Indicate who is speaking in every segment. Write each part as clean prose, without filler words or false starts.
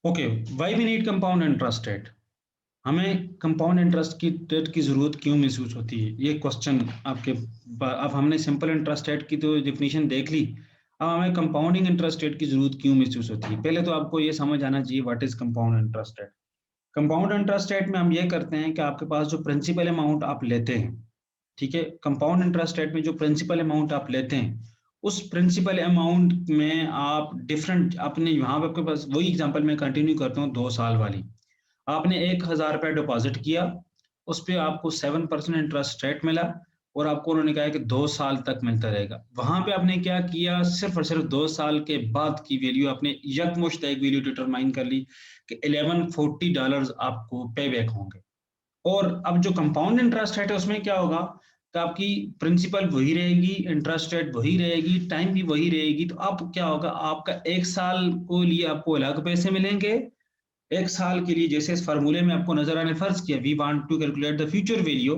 Speaker 1: Okay, why we need compound interest rate? हमें compound interest की rate की जरूरत क्यों महसूस होती है, ये क्वेश्चन आपके अब हमने सिंपल इंटरेस्ट रेट की तो डेफिनेशन देख ली। अब हमें कंपाउंडिंग इंटरेस्ट रेट की जरूरत क्यों महसूस होती है? पहले तो आपको ये समझ आना चाहिए what is compound interest rate. Compound interest rate में हम ये करते हैं कि आपके पास जो प्रिंसिपल अमाउंट आप लेते हैं, ठीक है, कंपाउंड इंटरेस्ट रेट में जो प्रिंसिपल अमाउंट आप लेते हैं, उस प्रिंसिपल अमाउंट में आप डिफरेंट अपने यहाँ पे आपके पास वही एग्जांपल मैं कंटिन्यू करता हूँ 2 साल वाली। आपने 1,000 रुपये डिपॉजिट किया, उस पे आपको 7% इंटरेस्ट रेट मिला और आपको उन्होंने कहा है कि 2 साल तक मिलता रहेगा। वहां पे आपने क्या किया, सिर्फ और सिर्फ 2 साल के बाद की वैल्यू आपने यकमुश्त एक वैल्यू डिटरमाइन कर ली कि $1140 आपको पे बैक होंगे। और अब जो कंपाउंड इंटरेस्ट रेट है उसमें क्या होगा, तो आपकी प्रिंसिपल वही रहेगी, इंटरेस्ट रेट वही रहेगी, टाइम भी वही रहेगी। तो अब क्या होगा, आपका 1 साल को लिए आपको अलग पैसे मिलेंगे। 1 साल के लिए जैसे इस फार्मूले में आपको नजर आने, फर्ज किया we want to calculate the future value,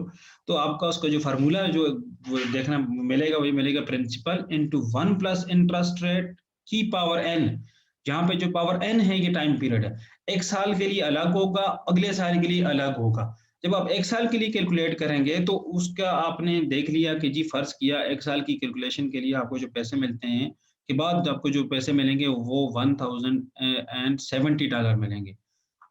Speaker 1: तो आपका उसका जो फार्मूला जो वो देखना मिलेगा, वही मिलेगा principal into 1 plus interest rate की पावर एन। जहां पे जो पावर एन है ये टाइम पीरियड है। 1 साल के लिए अलग होगा, अगले साल के लिए अलग होगा। जब आप 1 साल के लिए कैलकुलेट करेंगे तो उसका आपने देख लिया कि जी फर्ज किया 1 साल की कैलकुलेशन के लिए आपको जो पैसे मिलते हैं के बाद आपको जो पैसे मिलेंगे वो $1,070 मिलेंगे।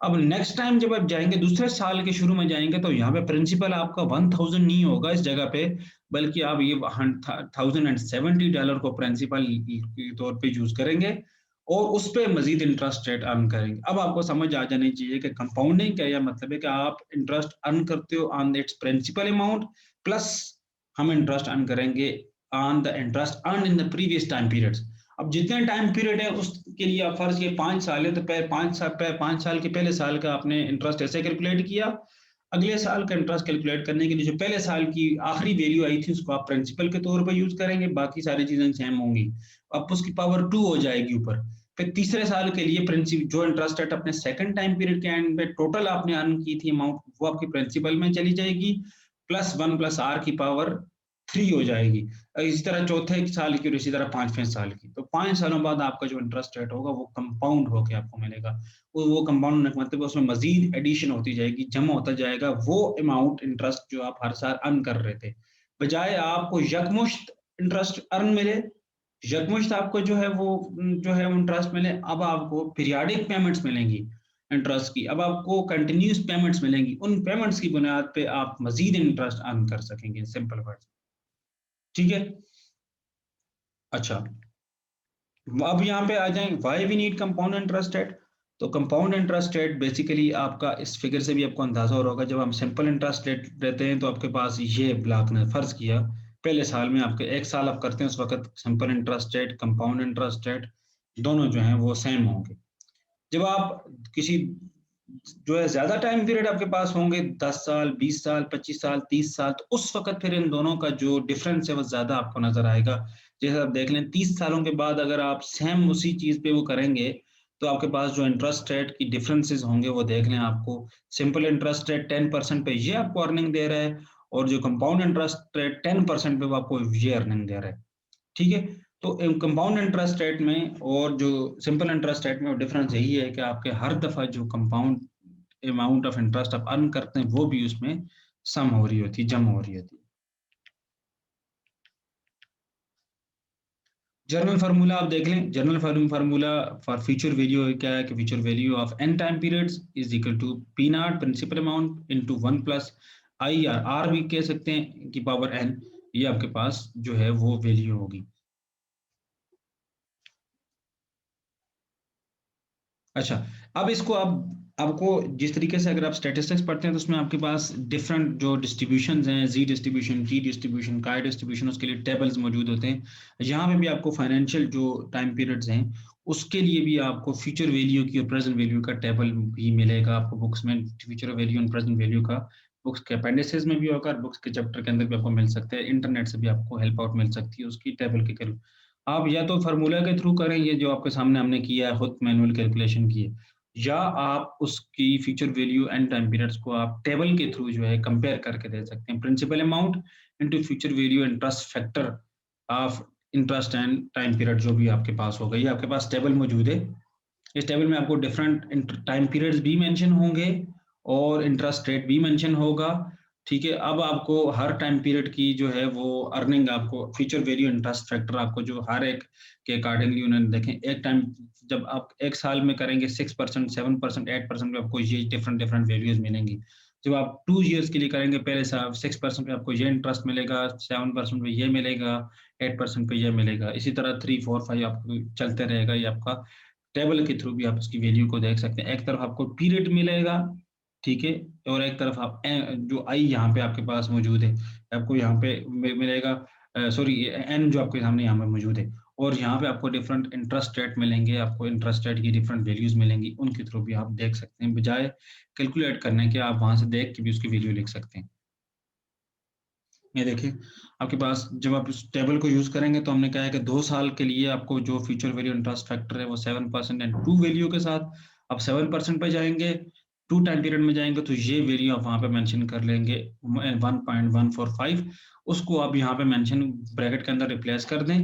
Speaker 1: अब नेक्स्ट टाइम जब आप जाएंगे दूसरे साल के शुरू में जाएंगे तो यहाँ पे प्रिंसिपल आपका 1,000 नहीं होगा इस जगह पे, बल्कि आप ये $1,070 को प्रिंसिपल के तौर पे यूज करेंगे और उस पे मजीद इंटरेस्ट रेट अर्न करेंगे। अब आपको समझ आ जानी चाहिए कि कंपाउंडिंग का यह मतलब है कि आप इंटरेस्ट अर्न करते हो on its principal amount, plus हम इंटरेस्ट अर्न करेंगे on the interest earn in the previous time periods. अब जितने टाइम पीरियड है उसके लिए आप फर्ज ये 5 साल है तो 5 साल के पहले साल का आपने इंटरेस्ट ऐसे कैलकुलेट किया, अगले साल का इंटरेस्ट कैलकुलेट करने के लिए जो पहले साल की आखिरी वैल्यू आई थी उसको आप प्रिंसिपल के तौर पर यूज करेंगे, बाकी सारी चीजें सेम होंगी। अब उसकी पावर 2 हो जाएगी ऊपर। फिर तीसरे साल के लिए प्रिंसिपल जो इंटरेस्ट रेट अपने सेकंड टाइम पीरियड के एंड पे टोटल आपने अर्न की थी अमाउंट वो आपकी प्रिंसिपल में चली जाएगी, प्लस 1 प्लस आर की पावर 3 हो जाएगी। इसी तरह चौथे साल की और इसी तरह 5वें साल की। तो 5 सालों बाद आपका जो इंटरेस्ट रेट होगा वो कंपाउंड होकर आपको मिलेगा। वो कंपाउंड मतलब उसमें मजीद एडिशन होती जाएगी, जमा होता जाएगा वो अमाउंट इंटरेस्ट जो आप हर साल अर्न कर रहे थे, बजाय आपको यकमुश्त इंटरेस्ट अर्न मिले, यकमुश्त आपको जो है वो जो है इंटरेस्ट मिले। अब आपको पीरियाडिक पेमेंट्स मिलेंगी इंटरेस्ट की, अब आपको कंटिन्यूस पेमेंट्स मिलेंगी, उन पेमेंट्स की बुनियाद पे आप मजीद इंटरेस्ट अर्न कर सकेंगे, सिंपल वर्ड। ठीक है। अच्छा, अब यहाँ पे आ जाएं why we need compound interest rate. तो कंपाउंड इंटरेस्ट रेट बेसिकली आपका इस फिगर से भी आपको अंदाजा हो रहा होगा, जब हम सिंपल इंटरेस्ट रेट रहते हैं तो आपके पास ये ब्लॉक ने फर्ज किया पहले साल में आपके 1 साल आप करते हैं उस वक्त simple interest rate compound interest rate दोनों जो हैं वो सेम होंगे। जब आप किसी जो है ज्यादा टाइम पीरियड आपके पास होंगे 10 साल 20 साल 25 साल 30 साल, तो उस वक्त फिर इन दोनों का जो डिफरेंस है वो ज्यादा आपको नजर आएगा। जैसे आप देख लें 30 सालों के बाद अगर आप सेम उसी चीज पे वो करेंगे तो आपके पास जो इंटरेस्ट रेट की डिफरेंसेस होंगे वो देख लें आपको। सिंपल इंटरेस्ट रेट 10% पे ये आपको अर्निंग दे रहा है और जो कंपाउंड इंटरेस्ट रेट 10% पे वो आपको ये अर्निंग दे रहा है। ठीक है। तो कंपाउंड इंटरेस्ट रेट में और जो सिंपल इंटरेस्ट रेट में डिफरेंस यही है कि आपके हर दफा जो कंपाउंड अमाउंट ऑफ इंटरेस्ट आप अर्न करते हैं वो भी उसमें सम हो रही होती है, जमा हो रही होती है। जनरल फार्मूला आप देख लें, general formula for future value क्या है कि future value of n time periods is equal to p not principal amount into 1 plus i r, r भी कह सकते हैं कि पावर एन, ये आपके पास जो है वो वैल्यू होगी। अच्छा, अब इसको अब आपको जिस तरीके से अगर आप स्टैटिस्टिक्स पढ़ते हैं तो उसमें आपके पास डिफरेंट जो डिस्ट्रीब्यूशंस हैं, जी डिस्ट्रीब्यूशन, टी डिस्ट्रीब्यूशन, काय डिस्ट्रीब्यूशन, उसके लिए टेबल्स मौजूद होते हैं। यहाँ पे भी आपको फाइनेंशियल जो टाइम पीरियड्स हैं उसके लिए भी आपको फ्यूचर वैल्यू की और प्रेजेंट वैल्यू का टेबल भी मिलेगा आपको बुक्स में। फ्यूचर वैल्यू और प्रेजेंट वैल्यू का बुक्स के अपेंडिसेस में भी होगा और बुक्स के चैप्टर के अंदर भी आपको मिल सकता है, इंटरनेट से भी आपको हेल्प आउट मिल सकती है उसकी टेबल के। आप या तो फार्मूला के थ्रू करें, ये जो आपके सामने हमने किया है खुद मैनुअल कैलकुलेशन की है, या आप उसकी future value and time periods को आप टेबल के थ्रू जो है कंपेयर करके दे सकते हैं। Principal amount into future value interest factor of interest and time period जो भी आपके पास होगा, ये आपके पास टेबल मौजूद है। इस टेबल में आपको डिफरेंट टाइम पीरियड्स भी मेंशन होंगे और इंटरेस्ट रेट भी मेंशन होगा, ठीक है। अब आपको हर टाइम पीरियड की जो है वो अर्निंग आपको फ्यूचर वैल्यू इंटरेस्ट फैक्टर आपको जो हर एक के अकॉर्डिंगली उन्होंने देखें, एक टाइम जब आप एक साल में करेंगे 6%, 7%, 8% में आपको ये डिफरेंट डिफरेंट वैल्यूज मिलेंगी। जब आप 2 इयर्स के लिए करेंगे पहले साल 6% पे आपको ये इंटरेस्ट मिलेगा, 7% पे ये मिलेगा, 8% पे ये मिलेगा। इसी तरह 3, 4, 5 आपको चलते रहेगा। ये आपका टेबल के थ्रू भी आप उसकी वैल्यू को देख सकते हैं। एक तरफ आपको पीरियड मिलेगा, ठीक है, और एक तरफ आप जो आई यहाँ पे आपके पास मौजूद है, आपको यहाँ पे मिलेगा, सॉरी एन जो आपके सामने यहाँ पे मौजूद है, और यहाँ पे आपको डिफरेंट इंटरेस्ट रेट मिलेंगे, आपको इंटरेस्ट रेट की डिफरेंट वैल्यूज मिलेंगी, उनके थ्रू भी आप देख सकते हैं। बजाय कैलकुलेट करने के आप वहां से देख के भी उसकी वैल्यू लिख सकते हैं। ये देखिए आपके पास जब आप इस टेबल को यूज करेंगे तो हमने कहा है कि 2 साल के लिए आपको जो फ्यूचर वैल्यू इंटरेस्ट फैक्टर है वो 7% एंड 2 वैल्यू के साथ आप 7% पे जाएंगे, 2 टाइम पीरियड में जाएंगे तो ये वैल्यू आप वहां पे मेंशन कर लेंगे 1.145, उसको आप यहाँ पे मेंशन ब्रैकेट के अंदर रिप्लेस कर दें।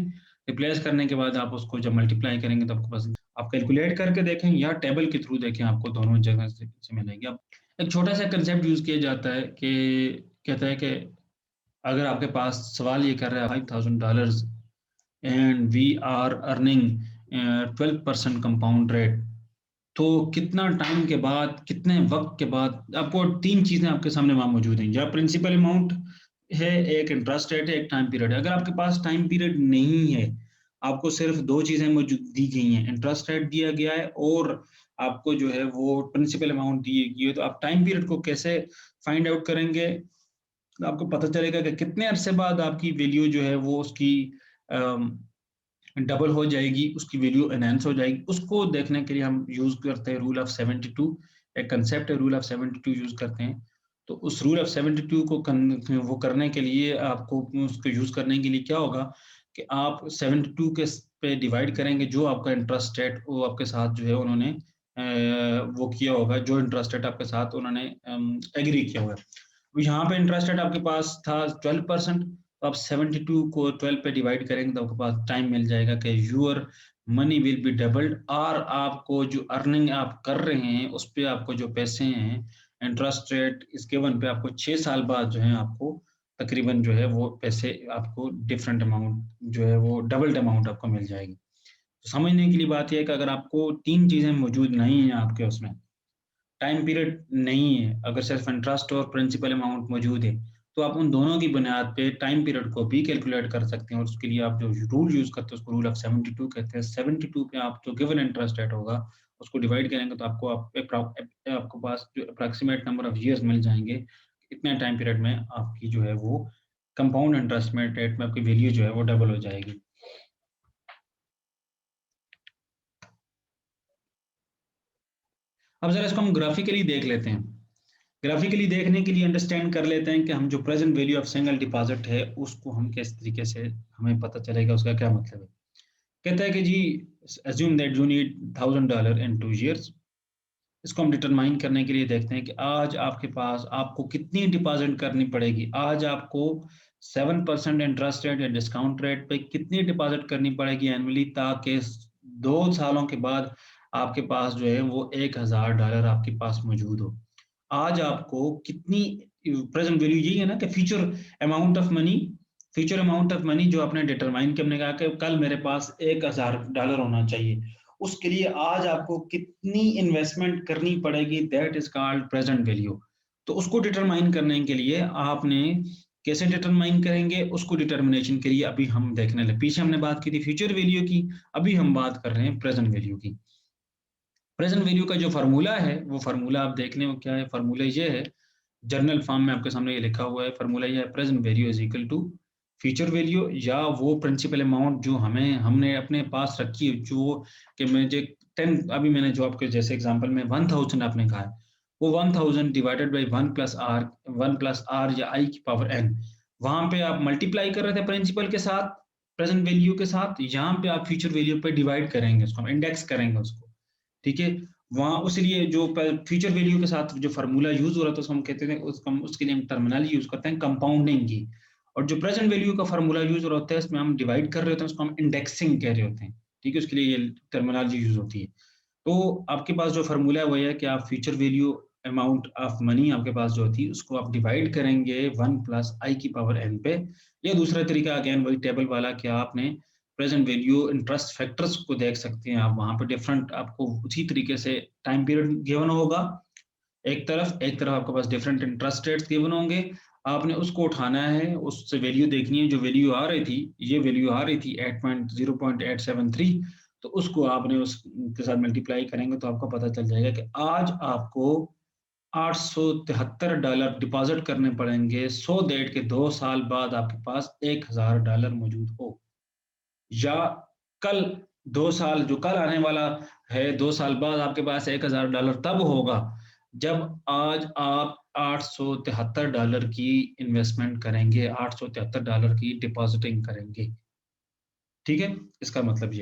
Speaker 1: रिप्लेस करने के बाद आप उसको जब मल्टीप्लाई करेंगे तो आपके पास आप कैलकुलेट करके देखें या टेबल के थ्रू देखें, आपको दोनों जगह से मिलेगी। अब एक छोटा सा कंसेप्ट यूज किया जाता है कि कहता है कि अगर आपके पास सवाल ये कर रहा है $5,000 and we are earning 12% compound rate, तो कितना टाइम के बाद, कितने वक्त के बाद, आपको 3 चीजें आपके सामने वहां मौजूद हैं, या प्रिंसिपल अमाउंट है, एक इंटरेस्ट रेट है, एक टाइम पीरियड है। अगर आपके पास टाइम पीरियड नहीं है, आपको सिर्फ 2 चीजें मौजूद दी गई हैं, इंटरेस्ट रेट दिया गया है और आपको जो है वो प्रिंसिपल अमाउंट दी गई है, तो आप टाइम पीरियड को कैसे फाइंड आउट करेंगे? आपको पता चलेगा कि कितने अरसे बाद आपकी वैल्यू जो है वो उसकी डबल हो जाएगी, उसकी वैल्यू एनहांस हो जाएगी। उसको देखने के लिए हम यूज करते हैं रूल ऑफ 72, एक कंसेप्ट है रूल ऑफ 72 यूज करते हैं। तो उस रूल ऑफ 72 को वो करने के लिए आपको उसको यूज करने के लिए क्या होगा कि आप 72 के पे डिवाइड करेंगे जो आपका इंटरेस्ट रेट वो आपके साथ जो है उन्होंने वो किया होगा, जो इंटरेस्ट रेट आपके साथ उन्होंने एग्री किया होगा। यहाँ पे इंटरेस्ट रेट आपके पास था 12%, तो आप 72 को 12 पे डिवाइड करेंगे तो आपके पास टाइम मिल जाएगा कि your money will be doubled, और आपको जो अर्निंग आप कर रहे हैं उस पे आपको जो पैसे हैं इंटरेस्ट रेट इस गिवन पे आपको 6 साल बाद जो है आपको तकरीबन जो है वो पैसे आपको डिफरेंट अमाउंट जो है वो डबल्ड अमाउंट आपको मिल जाएगी। तो समझने के लिए बात यह है कि अगर आपको 3 चीजें मौजूद नहीं है आपके उसमें, टाइम पीरियड नहीं है, अगर सिर्फ इंटरेस्ट और प्रिंसिपल अमाउंट मौजूद है, तो आप उन दोनों की बुनियाद पे टाइम पीरियड को भी कैलकुलेट कर सकते हैं, और उसके लिए आप जो रूल यूज करते हैं उसको रूल ऑफ 72 कहते हैं। 72 पे आप जो गिवन इंटरेस्ट रेट होगा उसको डिवाइड करेंगे तो आपको पास जो अप्रॉक्सीमेट नंबर ऑफ ईयर्स मिल जाएंगे, इतने टाइम पीरियड में आपकी जो है वो कंपाउंड इंटरेस्ट में रेट में आपकी वैल्यू जो है वो डबल हो जाएगी। अब जरा इसको हम ग्राफिकली देख लेते हैं। ग्राफिकली देखने के लिए अंडरस्टैंड कर लेते हैं कि हम जो present value of single deposit है उसको हम किस तरीके से हमें पता चलेगा, उसका क्या मतलब है। कहता है कि जी assume that you need $1,000 in 2 years। इसको हम डिटरमाइन करने के लिए देखते हैं कि आज आपके पास आपको कितनी डिपॉजिट करनी पड़ेगी। आज आपको 7% इंटरेस्ट रेट या डिस्काउंट रेट पे कितनी डिपॉजिट करनी पड़ेगी एनुअली, ताकि 2 सालों के बाद आपके पास जो है वो $1,000 आपके पास मौजूद हो। आज आपको कितनी प्रेजेंट वैल्यू यही है ना कि फ्यूचर अमाउंट ऑफ मनी जो आपने डिटरमाइन किया, हमने कहा कि कल मेरे पास $1,000 होना चाहिए, उसके लिए आज आपको कितनी इन्वेस्टमेंट करनी पड़ेगी, that is called present value. तो उसको डिटरमाइन करने के लिए आपने कैसे डिटरमाइन करेंगे, उसको डिटर्मिनेशन के लिए अभी हम देखने लगे। पीछे हमने बात की थी फ्यूचर वैल्यू की, अभी हम बात कर रहे हैं प्रेजेंट वैल्यू की। प्रेजेंट वैल्यू का जो फार्मूला है वो फार्मूला आप देख लें क्या है। फार्मूला ये है, जर्नल फॉर्म में आपके सामने ये लिखा हुआ है। फार्मूला ये है, present value is equal to future value या वो प्रिंसिपल अमाउंट जो हमने अपने पास रखी है, जो कि मुझे 10 अभी मैंने जो आपके जैसे एग्जांपल में 1000 आपने कहा है, वो 1000 डिवाइडेड बाय 1 प्लस आर या आई की पावर एन, वहां पे आप मल्टीप्लाई कर रहे थे प्रिंसिपल के साथ, प्रेजेंट वैल्यू के साथ, यहाँ पे आप फ्यूचर वैल्यू पे डिवाइड करेंगे, उसको हम इंडेक्स करेंगे उसको, ठीक है। वहां उसलिए जो फ्यूचर वैल्यू के साथ जो फार्मूला यूज हो रहा था उसको हम कहते हैं, उसके लिए हम टर्मिनोलॉजी यूज करते हैं कंपाउंडिंग की। और जो प्रेजेंट वैल्यू का फार्मूला यूज हो रहा होता है इसमें हम डिवाइड कर रहे होते हैं, उसको हम इंडेक्सिंग कह रहे होते हैं, ठीक है। उसके लिए ये टर्मिनोलॉजी यूज होती है। तो आपके पास जो फ़ॉर्मूला है वो ये है कि आप future value amount of money आपके पास जो थी उसको आप डिवाइड करेंगे 1 प्लस आई की पावर एन पे। या दूसरा तरीका अगेन वही टेबल वाला कि आपने प्रेजेंट वैल्यू इंटरेस्ट फैक्टर्स को देख सकते हैं आप वहाँ पे डिफरेंट आपको उसी तरीके से टाइम पीरियड गिवन होगा एक तरफ आपके पास डिफरेंट इंटरेस्ट रेट्स गिवन होंगे। आपने उसको उठाना है, उससे वैल्यू देखनी है, जो वैल्यू आ रही थी, ये वैल्यू आ रही थी 8.0.873, तो उसको आपने उसके साथ मल्टीप्लाई करेंगे तो आपको पता चल जाएगा कि आज आपको $873 डिपॉजिट करने पड़ेंगे सो दैट कि 2 साल बाद आपके पास $1000 मौजूद हो। या कल 2 साल जो कल आने वाला है, 2 साल बाद आपके पास $1000 तब होगा, जब आज आप $873 की इन्वेस्टमेंट करेंगे, $873 की डिपॉजिटिंग करेंगे। ठीक है? इसका मतलब ये